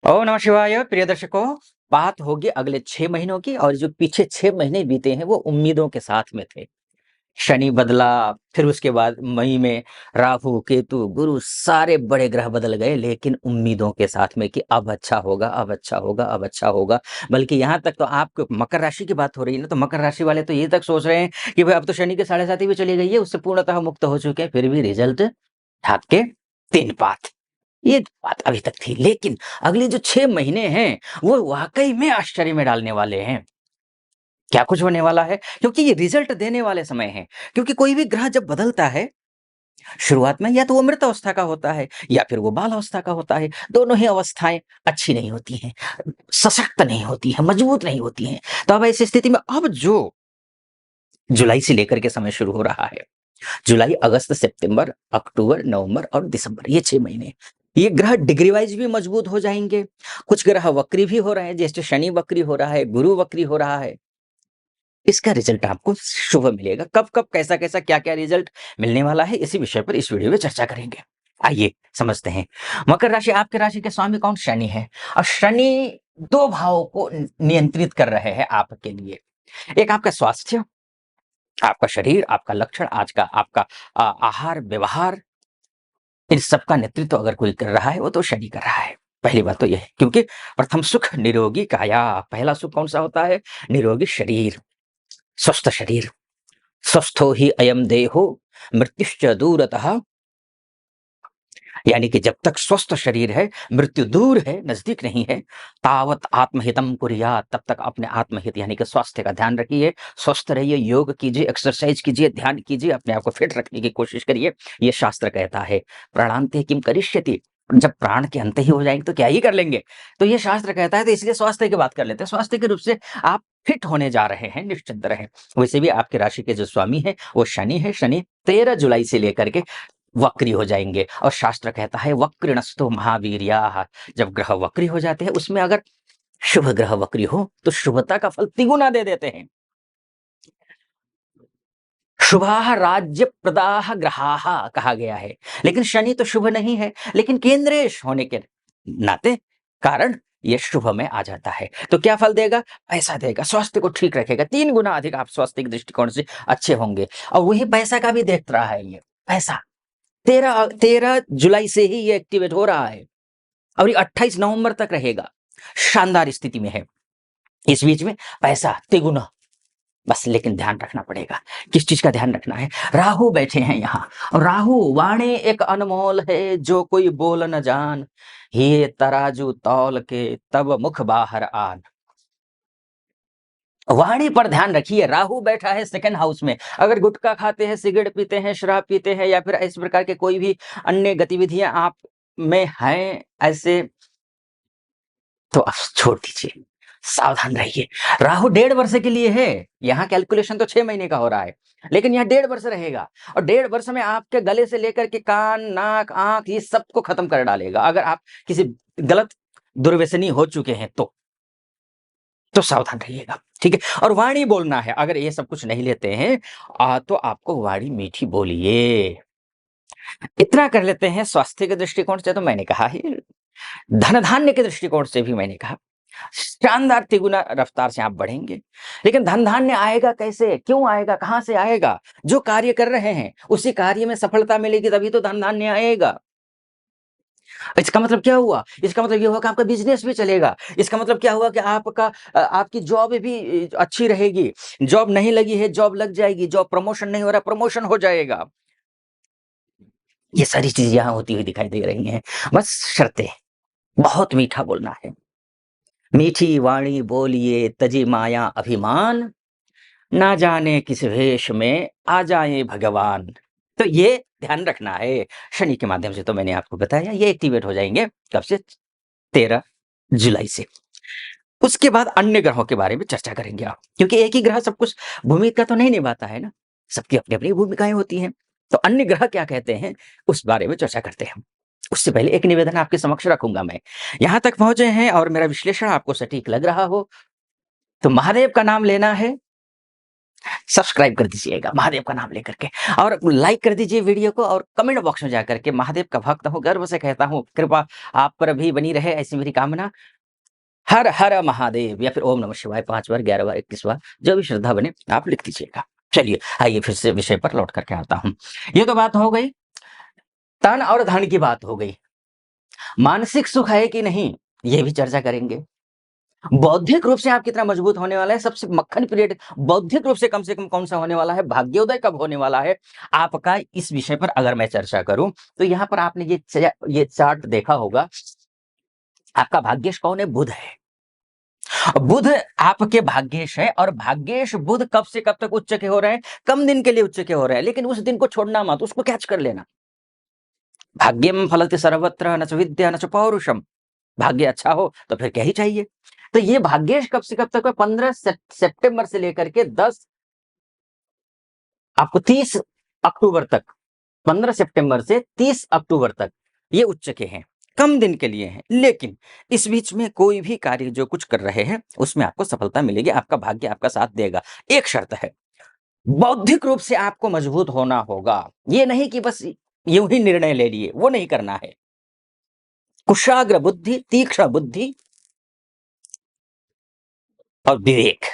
ओम नमः शिवाय। प्रिय दर्शकों, बात होगी अगले 6 महीनों की और जो पीछे 6 महीने बीते हैं वो उम्मीदों के साथ में थे। शनि बदला, फिर उसके बाद मई में राहु, केतु, गुरु सारे बड़े ग्रह बदल गए लेकिन उम्मीदों के साथ में कि अब अच्छा होगा, अब अच्छा होगा, अब अच्छा होगा। बल्कि यहाँ तक तो आपको मकर राशि की बात हो रही है ना, तो मकर राशि वाले तो ये तक सोच रहे हैं कि भाई अब तो शनि के साढ़े साथी भी चली गई है, उससे पूर्णतः मुक्त हो चुके हैं, फिर भी रिजल्ट ठाक के 3 पात। ये बात अभी तक थी, लेकिन अगले जो 6 महीने हैं, वो वाक़ई में आश्चर्य में डालने वाले हैं। क्या कुछ होने वाला है? क्योंकि ये रिज़ल्ट देने वाले समय हैं। क्योंकि कोई भी ग्रह जब बदलता है, शुरुआत में या तो वो मृत अवस्था का होता है या फिर वो बाल अवस्था का होता है। दोनों ही अवस्थाएँ अच्छी नहीं होती हैं, सशक्त नहीं होती हैं, मजबूत नहीं होती हैं। तो अब ऐसी स्थिति में अब जो जुलाई से लेकर के समय शुरू हो रहा है, जुलाई, अगस्त, सितंबर, अक्टूबर, नवंबर और दिसंबर, ये 6 महीने। ये ग्रह डिग्री वाइज़ भी मजबूत हो जाएँगे। कुछ ग्रह वक्री भी हो रहे हैं, जैसे शनि वक्री हो रहा है, गुरु वक्री हो रहा है। इसका रिज़ल्ट आपको शुभ मिलेगा। कब-कब, कैसा-कैसा, क्या-क्या रिज़ल्ट मिलने वाला है, इसी विषय पर इस वीडियो में चर्चा करेंगे। आइए समझते हैं। मकर राशि, आपके राशि के स्वामी कौन? शनि है। और शनि 2 भावों को नियंत्रित कर रहे हैं आपके लिए। एक आपका स्वास्थ्य, आपका शरीर, आपका लक्षण, आज का आपका आहार, व्यवहार, इन सब का नेतृत्व अगर कोई कर रहा है, वो तो शनि कर रहा है। पहली बात तो ये है, क्योंकि प्रथम सुख निरोगी काया, पहला सुख कौन-सा होता है? निरोगी शरीर, स्वस्थ शरीर। स्वस्थो ही अयम देहो मृत्युश्च दूरतः। यानी कि जब तक स्वस्थ शरीर है, मृत्यु दूर है, नजदीक नहीं है। तावत आत्महितम कुर्यात, तब तक अपने आत्महित यानी कि स्वास्थ्य का ध्यान रखिए, स्वस्थ रहिए, योग कीजिए, एक्सरसाइज कीजिए, ध्यान कीजिए, अपने आप को फिट रखने की कोशिश करिए। ये शास्त्र कहता है। प्राणांते किम करिष्यति, जब प्राण के अंत ही हो जाएंगे तो क्या ही कर लेंगे। तो ये शास्त्र कहता है, तो इसलिए स्वास्थ्य की बात कर लेते हैं। स्वास्थ्य के रूप से आप फिट होने जा रहे हैं, निश्चिंत रहें। वैसे भी आपकी राशि के जो स्वामी है वो शनि है। शनि 13 जुलाई से लेकर के वक्री हो जाएँगे और शास्त्र कहता है वक्रिणस्तु महावीर्याः। जब ग्रह वक्री हो जाते हैं, उसमें अगर शुभ ग्रह वक्री हो तो शुभता का फल तिगुना दे देते हैं। शुभाः राज्यप्रदाः ग्रहाः कहा गया है। लेकिन शनि तो शुभ नहीं है, लेकिन केंद्रेश होने के नाते कारण ये शुभ में आ जाता है। तो क्या फल देगा? पैसा देगा, स्वास्थ्य को ठीक रखेगा, 3 गुना अधिक आप स्वास्थ्य के दृष्टिकोण से अच्छे होंगे। और वही पैसा का भी देख रहा है ये, पैसा। 13 जुलाई से ही ये एक्टिवेट हो रहा है और ये 28 नवंबर तक रहेगा। शानदार स्थिति में है। इस बीच में पैसा तिगुना, बस लेकिन ध्यान रखना पड़ेगा। किस चीज़ का ध्यान रखना है? राहु बैठे हैं यहाँ और राहु वाणी एक अनमोल है जो कोई बोल न जान, ये तराजू तौल के तब मुख बाहर आन। वाणी पर ध्यान रखिए। राहु बैठा है सेकंड हाउस में। अगर गुटखा खाते हैं, सिगरेट पीते हैं, शराब पीते हैं या फिर इस प्रकार के कोई भी अन्य गतिविधियां आप में हैं ऐसे, तो आप छोड़ दीजिए, सावधान रहिए। राहु 1.5 वर्ष के लिए है। यहाँ कैलकुलेशन तो 6 महीने का हो रहा है, लेकिन यहाँ 1.5 वर्ष रहेगा और 1.5 वर्ष में आपके गले से लेकर के कान, नाक, आँख ये सबको खत्म कर डालेगा। अगर आप किसी गलत दुर्व्यसनी हो चुके हैं तो सावधान रहिएगा, ठीक है? और वाणी बोलना है, अगर ये सब कुछ नहीं लेते हैं तो आपको वाणी मीठी बोलिए। इतना कर लेते हैं स्वास्थ्य के दृष्टिकोण से तो मैंने कहा ही, धन-धान्य के दृष्टिकोण से भी मैंने कहा। शानदार तिगुना रफ्तार से आप बढ़ेंगे। लेकिन धन-धान्य आएगा कैसे? क्यों आएगा? कहाँ से आएगा? जो कार्य कर रहे हैं, उसी कार्य में सफलता मिलेगी तभी तो धन-धान्य आएगा। इसका मतलब क्या हुआ? इसका मतलब ये हुआ कि आपका बिज़नेस भी चलेगा। इसका मतलब क्या हुआ कि आपकी जॉब भी अच्छी रहेगी। जॉब नहीं लगी है, जॉब लग जाएगी। जॉब प्रमोशन नहीं हो रहा, प्रमोशन हो जाएगा। ये सारी चीज़ें यहाँ होती हुई दिखाई दे रही हैं। बस शर्तें, बहुत मीठा बोलना है। मीठी वाणी बोलिए तजी माया अभिमान, ना जाने किस वेश में आ जाएँ भगवान। तो ये ध्यान रखना है। शनि के माध्यम से तो मैंने आपको बताया ये एक्टिवेट हो जाएँगे कब से? 13 जुलाई से। उसके बाद अन्य ग्रहों के बारे में चर्चा करेंगे आप, क्योंकि एक ही ग्रह सब कुछ भूमिका तो नहीं निभाता है ना, सबकी अपनी-अपनी भूमिकाएँ होती हैं। तो अन्य ग्रह क्या कहते हैं, उस बारे में चर्चा करते हैं। उससे पहले एक निवेदन आपके समक्ष रखूँगा मैं। यहाँ तक पहुँचे हैं और मेरा विश्लेषण आपको सटीक लग रहा हो, तो महादेव का नाम लेना है सब्सक्राइब कर दीजिएगा महादेव का नाम लेकर के, और लाइक कर दीजिए वीडियो को, और कमेंट बॉक्स में जाकर के महादेव का भक्त हूँ, गर्व से कहता हूँ, कृपा आप पर भी बनी रहे, ऐसी मेरी कामना। हर हर महादेव, या फिर ओम नमः शिवाय 5 बार, 11 बार, 21 बार, जो भी श्रद्धा बने आप लिख दीजिएगा। चलिए आइए फिर से विषय पर लौट करके आता हूँ। ये तो बात हो गई तन और धन की, बात हो गई। मानसिक सुख है कि नहीं, ये भी चर्चा करेंगे। बौद्धिक रूप से आप कितना मजबूत होने वाला है, सबसे मक्खन पीरियड बौद्धिक रूप से कम कौन सा होने वाला है, भाग्योदय कब होने वाला है आपका, इस विषय पर अगर मैं चर्चा करूं तो यहाँ पर आपने ये चार्ट देखा होगा। आपका भाग्येश कौन है, बुध है। बुध आपके भाग्येश है, और भाग्येश बुध कब से कब तक उच्च के हो रहे हैं, कम दिन के लिए उच्च के हो रहे हैं, लेकिन उस दिन को छोड़ना मत, उसको कैच कर लेना। भाग्यम फलति सर्वत्र न च विद्या न च पौरुषम, भाग्य अच्छा हो तो फिर क्या ही चाहिए। तो ये भाग्येश कब से कब तक है, 15 सितंबर से लेकर के 10 आपको 30 अक्टूबर तक, 15 सितंबर से 30 अक्टूबर तक ये उच्च के हैं, कम दिन के लिए हैं, लेकिन इस बीच में कोई भी कार्य जो कुछ कर रहे हैं उसमें आपको सफलता मिलेगी, आपका भाग्य आपका साथ देगा। एक शर्त है, बौद्धिक रूप से आपको मजबूत होना होगा। ये नहीं कि बस यूं ही निर्णय ले लिए, वो नहीं करना है। कुशाग्र बुद्धि, तीक्ष्ण बुद्धि और विवेक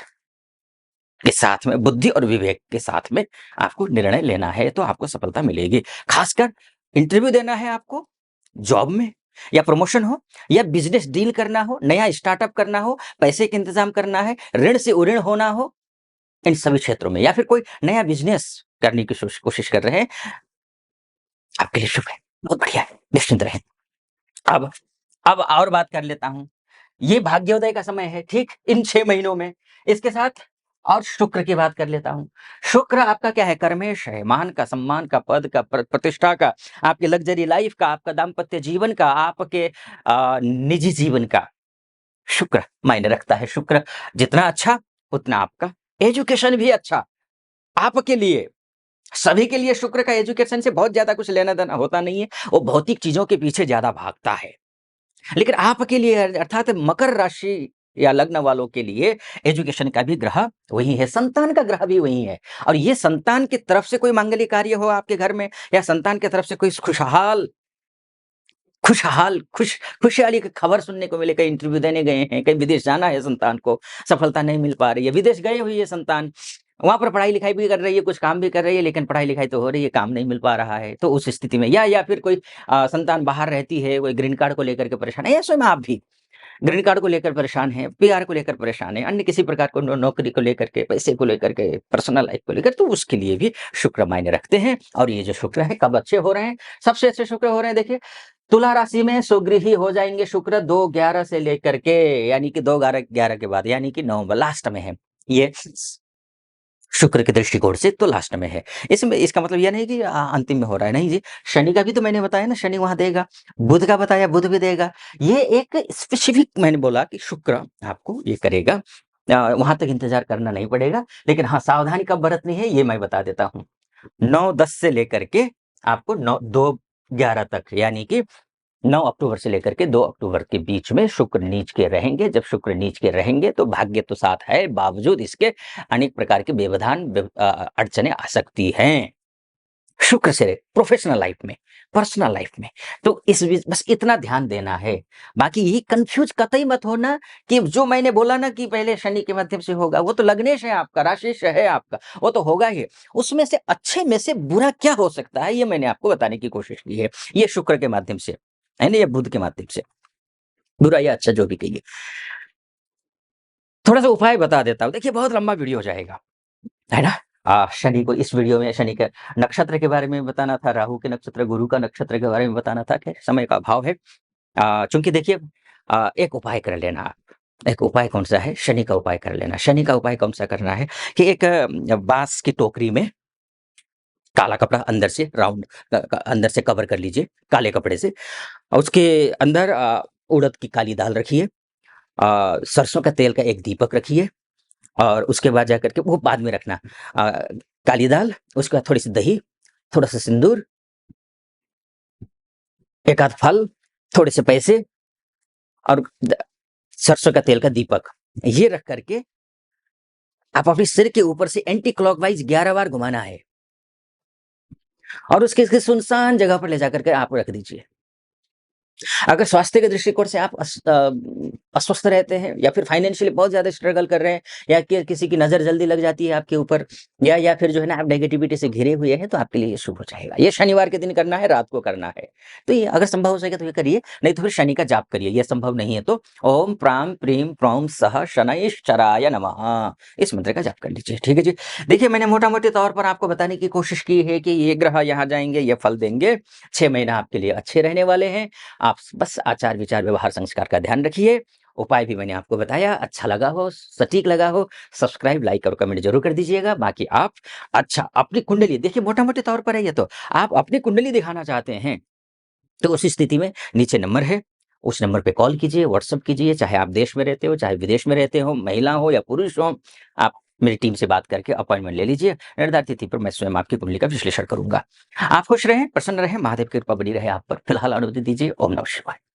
के साथ में, बुद्धि और विवेक के साथ में आपको निर्णय लेना है, तो आपको सफलता मिलेगी। खासकर इंटरव्यू देना है आपको, जॉब में, या प्रमोशन हो, या बिजनेस डील करना हो, नया स्टार्टअप करना हो, पैसे का इंतजाम करना है, ऋण से उऋण होना हो, इन सभी क्षेत्रों में, या फिर कोई नया बिजनेस करने की कोशिश कर रहे हैं, आपके लिए शुभ है, बहुत बढ़िया है, निश्चिंत रहें। अब अब और बात कर लेता हूं। ये भाग्योदय का समय है, ठीक, इन 6 महीनों में। इसके साथ और शुक्र की बात कर लेता हूं। शुक्र आपका क्या है, कर्मेश है, मान का, सम्मान का, पद का, प्रतिष्ठा का, आपके लग्जरी लाइफ का, आपका दाम्पत्य जीवन का, आपके निजी जीवन का शुक्र मायने रखता है। शुक्र जितना अच्छा उतना आपका एजुकेशन भी अच्छा। आपके लिए, सभी के लिए शुक्र का एजुकेशन से बहुत ज्यादा कुछ लेना देना होता नहीं है, वो भौतिक चीजों के पीछे ज्यादा भागता है। लेकिन आपके लिए, अर्थात मकर राशि या लग्न वालों के लिए, एजुकेशन का भी ग्रह वही है, संतान का ग्रह भी वही है। और ये संतान की तरफ से कोई मांगलिक कार्य हो आपके घर में, या संतान की तरफ से कोई खुशहाली की खबर सुनने को मिले, कहीं इंटरव्यू देने गए हैं, कहीं विदेश जाना है, संतान को सफलता नहीं मिल पा रही है, विदेश गए हुई है संतान, वहां पर पढ़ाई लिखाई भी कर रही है, कुछ काम भी कर रही है, लेकिन पढ़ाई लिखाई तो हो रही है, काम नहीं मिल पा रहा है, तो उस स्थिति में, या फिर कोई संतान बाहर रहती है, कोई ग्रीन कार्ड को लेकर के परेशान है, या स्वयं आप भी ग्रीन कार्ड को लेकर परेशान है, पीआर को लेकर परेशान है, अन्य किसी प्रकार को नौकरी को लेकर के, पैसे को लेकर के, पर्सनल लाइफ को लेकर, तो उसके लिए भी शुक्र मायने रखते हैं। और ये जो शुक्र है कब अच्छे हो रहे हैं, सबसे अच्छे शुक्र हो रहे हैं, देखिए तुला राशि में सुगृही हो जाएंगे शुक्र 2/11 से लेकर के, यानी कि 2/11 के बाद, यानी कि नवंबर लास्ट में है ये, शुक्र के दृष्टिकोण से तो लास्ट में है। इसमें इसका मतलब यह नहीं कि अंतिम में हो रहा है, नहीं जी। शनि का भी तो मैंने बताया ना, शनि वहां देगा, बुध का बताया, बुध भी देगा। ये एक स्पेसिफिक मैंने बोला कि शुक्र आपको ये करेगा, वहां तक इंतजार करना नहीं पड़ेगा। लेकिन हाँ, सावधानी कब बरतनी है ये मैं बता देता हूँ। 9-10 से लेकर के आपको 2/11 तक, यानी कि 9 अक्टूबर से लेकर के 2 अक्टूबर के बीच में शुक्र नीच के रहेंगे। जब शुक्र नीच के रहेंगे तो भाग्य तो साथ है, बावजूद इसके अनेक प्रकार के व्यवधान अड़चने आ सकती हैं शुक्र से प्रोफेशनल लाइफ में, पर्सनल लाइफ में। तो इस बीच बस इतना ध्यान देना है। बाकी ये कंफ्यूज कतई मत होना कि जो मैंने बोला ना कि पहले शनि के माध्यम से होगा, वो तो लग्नेश है आपका, राशिश है आपका, वो तो होगा ही। उसमें से अच्छे में से बुरा क्या हो सकता है, ये मैंने आपको बताने की कोशिश की है। ये शुक्र के माध्यम से है ना, ये बुध के माध्यम से, बुरा या अच्छा जो भी कहिए। थोड़ा सा उपाय बता देता हूँ, देखिए बहुत लंबा वीडियो हो जाएगा, है ना। शनि को इस वीडियो में शनि के नक्षत्र के बारे में बताना था, राहु के नक्षत्र, गुरु का नक्षत्र के बारे में बताना था, खैर समय का अभाव है। चूंकि देखिए एक उपाय कर लेना आप। एक उपाय कौन सा है, शनि का उपाय कर लेना। शनि का उपाय कौन सा करना है कि एक बांस की टोकरी में काला कपड़ा अंदर से राउंड अंदर से कवर कर लीजिए काले कपड़े से, और उसके अंदर उड़द की काली दाल रखिए, सरसों का तेल का एक दीपक रखिए, और उसके बाद जाकर के वो बाद में रखना, अ, काली दाल, उसके बाद थोड़ी सी दही, थोड़ा सा सिंदूर, एक आध फल, थोड़े से पैसे, और सरसों का तेल का दीपक, ये रख करके आप अपने सिर के ऊपर से एंटी क्लॉकवाइज़ 11 बार घुमाना है और उसके किसी सुनसान जगह पर ले जाकर के आप रख दीजिए। अगर स्वास्थ्य के दृष्टिकोण से आप अस्वस्थ रहते हैं या फिर फाइनेंशियली बहुत ज़्यादा स्ट्रगल कर रहे हैं या कि किसी की नज़र जल्दी लग जाती है आपके ऊपर या फिर जो है ना आप नेगेटिविटी से घिरे हुए हैं, तो आपके लिए ये शुभ हो जाएगा। ये शनिवार के दिन करना है, रात को करना है। तो ये अगर संभव हो सके तो ये करिए, नहीं तो फिर शनि का जाप करिए। ये संभव नहीं है तो ओम प्रां प्रीं प्रौं सः शनैश्चराय नमः, इस मंत्र का जाप कर लीजिए। ठीक है जी। देखिए, मैंने मोटा-मोटे तौर पर आपको बताने की कोशिश की है कि ये ग्रह यहाँ जाएँगे, ये फल देंगे। 6 महीना आपके लिए अच्छे रहने वाले हैं। आप बस आचार, विचार, व्यवहार, संस्कार का ध्यान रखिए। उपाय भी मैंने आपको बताया, अच्छा लगा हो, सटीक लगा हो, सब्सक्राइब, लाइक और कमेंट ज़रूर कर दीजिएगा। बाकी आप अच्छा अपनी कुंडली देखिए, मोटा-मोटे तौर पर है ये तो। आप अपनी कुंडली दिखाना चाहते हैं, तो उस स्थिति में नीचे नंबर है, उस नंबर पे कॉल कीजिए, व्हाट्सएप कीजिए, चाहे आप देश में रहते हो, चाहे विदेश में रहते हो, महिला हो या पुरुष हो, आप मेरी टीम से बात करके अपॉइंटमेंट ले लीजिए। निर्धारित तिथि पर मैं स्वयं आपकी कुंडली का विश्लेषण करूँगा। आप खुश रहें, प्रसन्न रहें, महादेव की कृपा बनी रहे आप पर। फिलहाल अनुमति दीजिए। ओम नमः शिवाय।